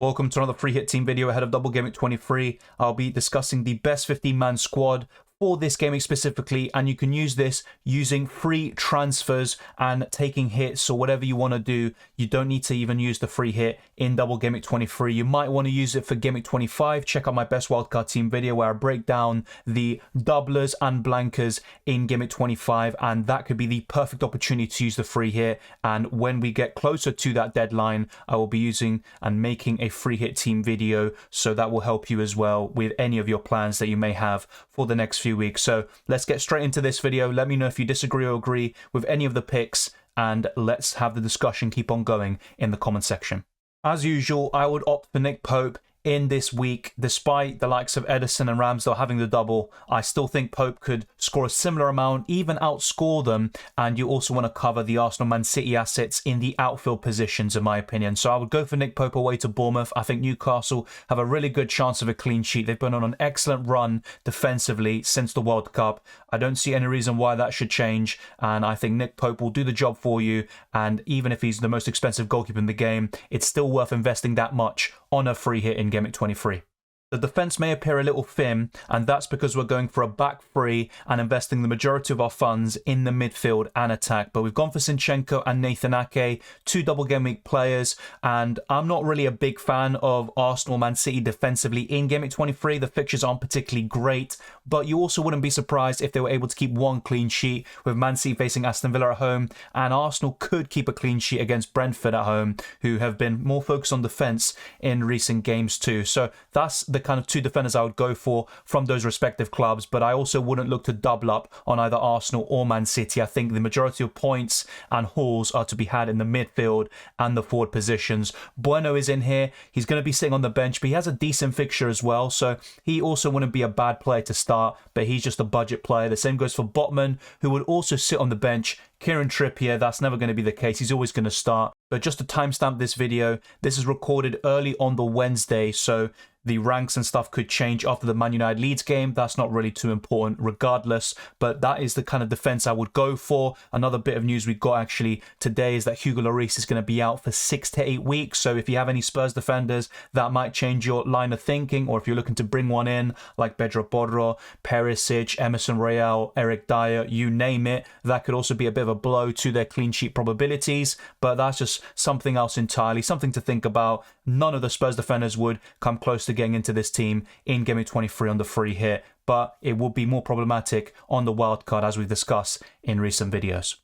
Welcome to another free hit team video ahead of Double Gameweek 23. I'll be discussing the best 15-man squad for this gaming specifically, and you can use this using free transfers and taking hits or whatever you want to do. You don't need to even use the free hit in Double Gameweek 23. You might want to use it for Gameweek 25. Check out my best wildcard team video where I break down the doublers and blankers in Gameweek 25, and that could be the perfect opportunity to use the free hit. And when we get closer to that deadline, I will be using and making a free hit team video, so that will help you as well with any of your plans that you may have for the next few weeks. So let's get straight into this video. Let me know if you disagree or agree with any of the picks, and let's have the discussion keep on going in the comment section. As usual, I would opt for Nick Pope in this week. Despite the likes of Edison and Ramsdale having the double, I still think Pope could score a similar amount, even outscore them. And you also want to cover the Arsenal Man City assets in the outfield positions, in my opinion. So I would go for Nick Pope away to Bournemouth. I think Newcastle have a really good chance of a clean sheet. They've been on an excellent run defensively since the World Cup. I don't see any reason why that should change, and I think Nick Pope will do the job for you. And even if he's the most expensive goalkeeper in the game, it's still worth investing that much on a free hit in Gameweek 23. The defence may appear a little thin, and that's because we're going for a back three and investing the majority of our funds in the midfield and attack. But we've gone for Zinchenko and Nathan Ake, two Double Gameweek players, and I'm not really a big fan of Arsenal Man City defensively in Gameweek 23. The fixtures aren't particularly great, but you also wouldn't be surprised if they were able to keep one clean sheet, with Man City facing Aston Villa at home, and Arsenal could keep a clean sheet against Brentford at home, who have been more focused on defence in recent games too. So that's the kind of two defenders I would go for from those respective clubs, but I also wouldn't look to double up on either Arsenal or Man City. I think the majority of points and hauls are to be had in the midfield and the forward positions. Bueno is in here. He's going to be sitting on the bench, but he has a decent fixture as well, so he also wouldn't be a bad player to start, but he's just a budget player. The same goes for Botman, who would also sit on the bench. Kieran Trippier, that's never going to be the case. He's always going to start. But just to timestamp this video, this is recorded early on the Wednesday, so the ranks and stuff could change after the Man United Leeds game. That's not really too important regardless, but that is the kind of defence I would go for. Another bit of news we got actually today is that Hugo Lloris is going to be out for 6 to 8 weeks. So if you have any Spurs defenders, that might change your line of thinking, or if you're looking to bring one in like Pedro Porro, Perisic, Emerson Royal, Eric Dyer, you name it, that could also be a bit of a blow to their clean sheet probabilities. But that's just something else entirely, something to think about. None of the Spurs defenders would come close to getting into this team in Gameweek 23 on the free hit, but it would be more problematic on the wildcard, as we've discussed in recent videos.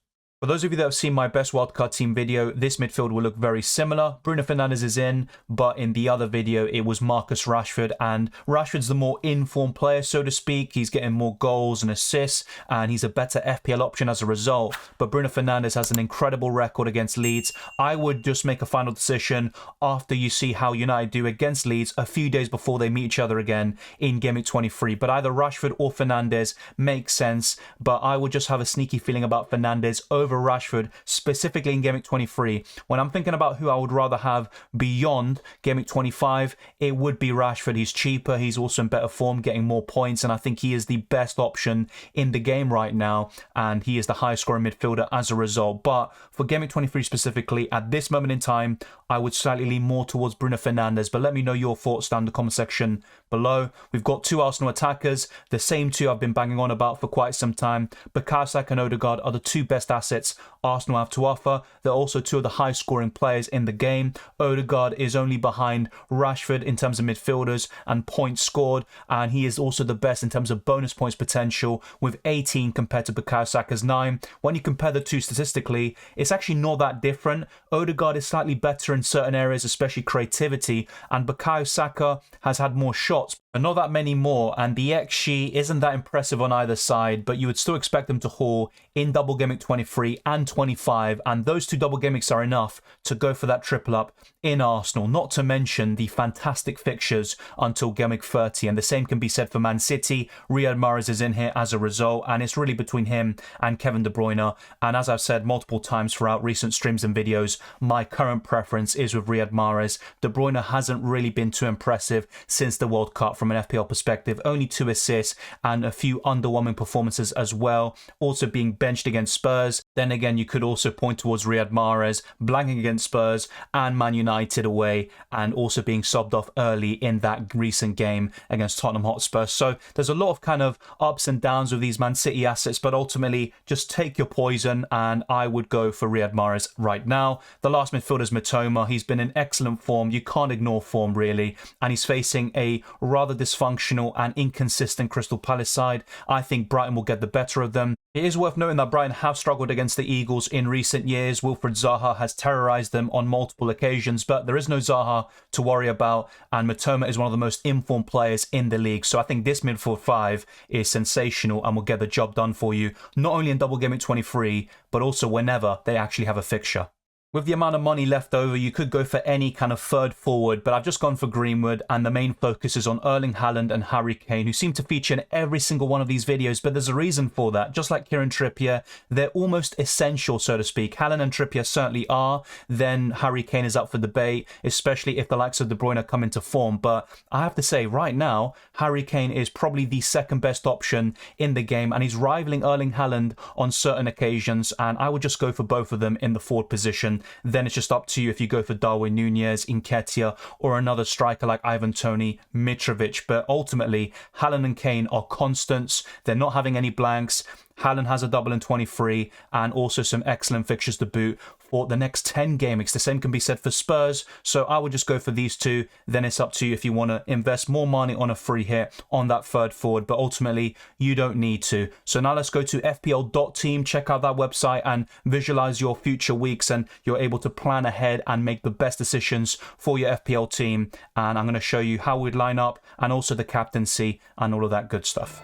For those of you that have seen my best wildcard team video, this midfield will look very similar. Bruno Fernandes is in, but in the other video, it was Marcus Rashford, and Rashford's the more informed player, so to speak. He's getting more goals and assists, and he's a better FPL option as a result. But Bruno Fernandes has an incredible record against Leeds. I would just make a final decision after you see how United do against Leeds a few days before they meet each other again in Gameweek 23. But either Rashford or Fernandes makes sense, but I would just have a sneaky feeling about Fernandes over Rashford, specifically in Gameweek 23. When I'm thinking about who I would rather have beyond Gameweek 25, it would be Rashford. He's cheaper, he's also in better form, getting more points, and I think he is the best option in the game right now, and he is the highest scoring midfielder as a result. But for Gameweek 23 specifically, at this moment in time, I would slightly lean more towards Bruno Fernandes, but let me know your thoughts down in the comment section below. We've got two Arsenal attackers, the same two I've been banging on about for quite some time. Bukayo Saka and Odegaard are the two best assets Arsenal have to offer. They're also two of the high scoring players in the game. Odegaard is only behind Rashford in terms of midfielders and points scored, and he is also the best in terms of bonus points potential with 18 compared to Bukayo Saka's 9. When you compare the two statistically, it's actually not that different. Odegaard is slightly better in certain areas, especially creativity, and Bukayo Saka has had more shots, but not that many more, and the XG isn't that impressive on either side, but you would still expect them to haul in Double Gameweek 23 and 25, and those two Double Gameweeks are enough to go for that triple up in Arsenal, not to mention the fantastic fixtures until Gameweek 30, and the same can be said for Man City. Riyad Mahrez is in here as a result, and it's really between him and Kevin De Bruyne, and as I've said multiple times throughout recent streams and videos, my current preference is with Riyad Mahrez. De Bruyne hasn't really been too impressive since the World Cup from an FPL perspective, only 2 assists and a few underwhelming performances as well, also being benched against Spurs. Then again, you could also point towards Riyad Mahrez blanking against Spurs and Man United away, and also being subbed off early in that recent game against Tottenham Hotspur. So there's a lot of kind of ups and downs with these Man City assets, but ultimately just take your poison, and I would go for Riyad Mahrez right now. The last midfielder is Mitoma. He's been in excellent form. You can't ignore form, really, and he's facing a rather dysfunctional and inconsistent Crystal Palace side. I think Brighton will get the better of them. It is worth noting that Brighton have struggled against the Eagles in recent years. Wilfried Zaha has terrorised them on multiple occasions, but there is no Zaha to worry about, and Mitoma is one of the most informed players in the league. So I think this midfield 5 is sensational and will get the job done for you, not only in Double Game Week 23, but also whenever they actually have a fixture. With the amount of money left over, you could go for any kind of third forward, but I've just gone for Greenwood, and the main focus is on Erling Haaland and Harry Kane, who seem to feature in every single one of these videos, but there's a reason for that. Just like Kieran Trippier, they're almost essential, so to speak. Haaland and Trippier certainly are. Then Harry Kane is up for debate, especially if the likes of De Bruyne come into form. But I have to say, right now, Harry Kane is probably the second best option in the game, and he's rivaling Erling Haaland on certain occasions, and I would just go for both of them in the forward position. Then it's just up to you if you go for Darwin Nunez, Nketiah, or another striker like Ivan Toney, Mitrovic. But ultimately, Haaland and Kane are constants. They're not having any blanks. Haaland has a double in 23 and also some excellent fixtures to boot for the next 10 game weeks. The same can be said for Spurs. So I would just go for these two. Then it's up to you if you want to invest more money on a free hit on that third forward. But ultimately, you don't need to. So now let's go to FPL.team. Check out that website and visualize your future weeks, and you're able to plan ahead and make the best decisions for your FPL team. And I'm going to show you how we'd line up and also the captaincy and all of that good stuff.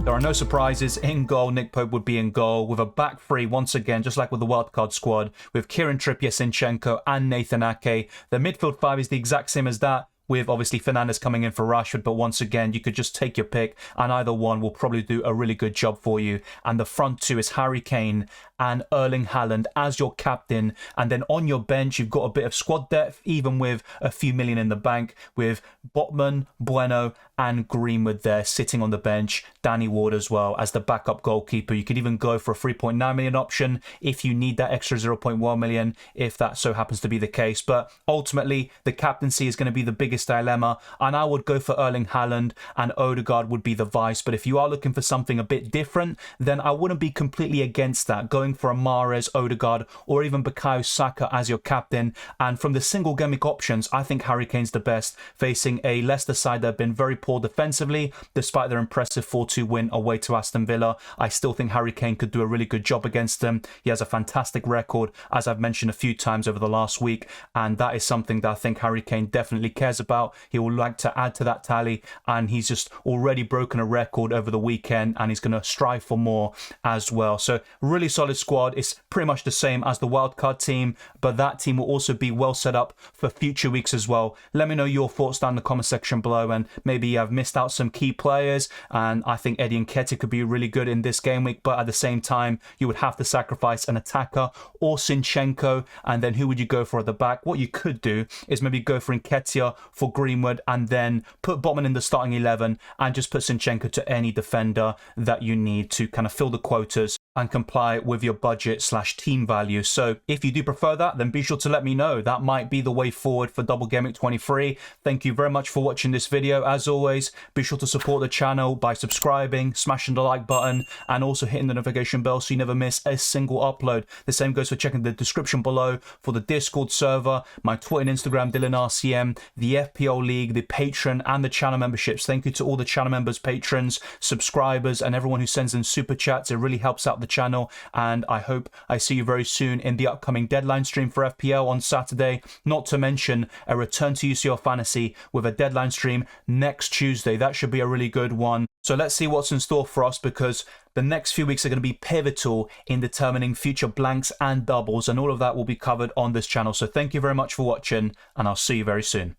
There are no surprises. In goal, Nick Pope would be in goal with a back three once again, just like with the wildcard squad, with Kieran Trippier, Zinchenko and Nathan Ake. The midfield 5 is the exact same as that, with obviously Fernandes coming in for Rashford, but once again, you could just take your pick and either one will probably do a really good job for you. And the front two is Harry Kane and Erling Haaland as your captain. And then on your bench, you've got a bit of squad depth, even with a few million in the bank, with Botman, Bueno and Greenwood there sitting on the bench. Danny Ward as well as the backup goalkeeper. You could even go for a 3.9 million option if you need that extra 0.1 million, if that so happens to be the case. But ultimately, the captaincy is going to be the biggest dilemma, and I would go for Erling Haaland and Odegaard would be the vice. But if you are looking for something a bit different, then I wouldn't be completely against that, going for a Mahrez, Odegaard or even Bukayo Saka as your captain. And from the single game week options, I think Harry Kane's the best, facing a Leicester side that have been very poor defensively despite their impressive 4-2 win away to Aston Villa. I still think Harry Kane could do a really good job against them. He has a fantastic record, as I've mentioned a few times over the last week, and that is something that I think Harry Kane definitely cares about. He will like to add to that tally, and he's just already broken a record over the weekend, and he's going to strive for more as well. So really solid squad. It's pretty much the same as the wildcard team, but that team will also be well set up for future weeks as well. Let me know your thoughts down in the comment section below, and maybe I've missed out some key players, and I think Eddie Nketiah could be really good in this game week, but at the same time, you would have to sacrifice an attacker or Zinchenko, and then who would you go for at the back? What you could do is maybe go for Nketiah for Greenwood, and then put Botman in the starting 11 and just put Zinchenko to any defender that you need to kind of fill the quotas and comply with your budget / team value. So if you do prefer that, then be sure to let me know. That might be the way forward for Double Game Week 23. Thank you very much for watching this video. As always, be sure to support the channel by subscribing, smashing the like button, and also hitting the notification bell so you never miss a single upload. The same goes for checking the description below for the Discord server, my Twitter and Instagram, DylanRCM, the FPL League, the Patreon, and the channel memberships. Thank you to all the channel members, patrons, subscribers, and everyone who sends in super chats. It really helps out the channel, and I hope I see you very soon in the upcoming deadline stream for FPL on Saturday, not to mention a return to UCL Fantasy with a deadline stream next Tuesday. That should be a really good one. So let's see what's in store for us, because the next few weeks are going to be pivotal in determining future blanks and doubles, and all of that will be covered on this channel. So thank you very much for watching, and I'll see you very soon.